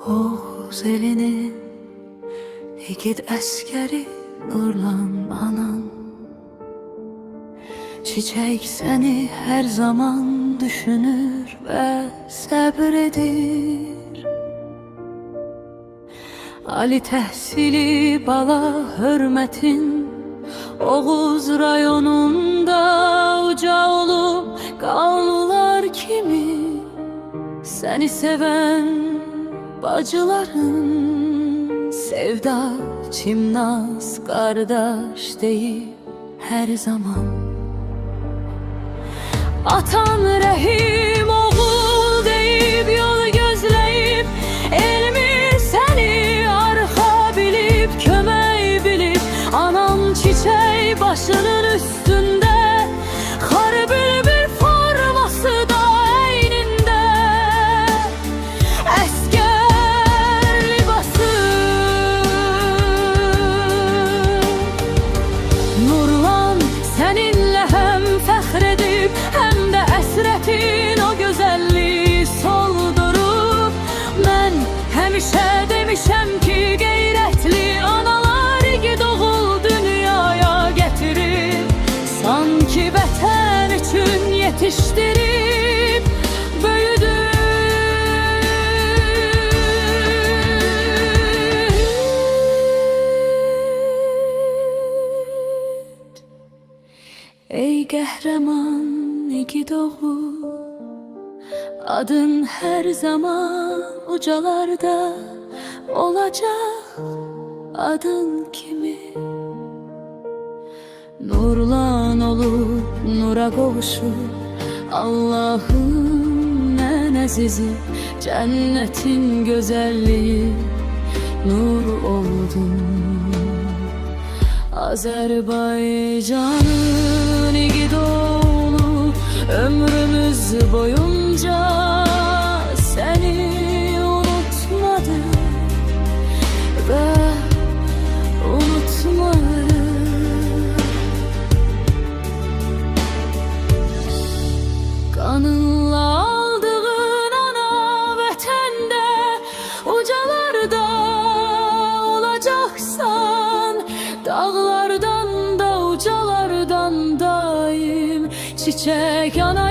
Oğuz elinin igid əskəri Nurlan anan. Çiçek seni her zaman düşünür ve sabredir. Ali təhsili bala hürmetin Oğuz rayonunda uca olup qallar kimi. Seni seven bacıların Sevda Çimnaz kardeş deyip her zaman. Atan Rəhim oğul deyib yol gözləyib, elmi səni arxa bilib, kömək bilib. Anam çiçək başının üstündə, xar bülbül forması da əynində, əskər libası. Nurlan səninlə həm fəxr edib, həm də əsrətin o gözəlliyi soldurub. Mən həmişə demişəm ki, qeyrətli analar igid oğul dünyaya gətirib, sanki vətən üçün yetişdirib, böyüdür. Ey qəhrəman igid oğul, adın her zaman ucalarda olacak, adın kimi. Nurlan olup nura kavuşup, Allah'ın en azizi, cennetin güzelliği nur oldun. Azerbaycan'ın igid oğlu, ömrümüz boyunca seni unutmadı ve unutmadı. Kanınla aldığın ana vətəndə ucalarda olacaksan, dağlardan da ucalardan daim çiçek ana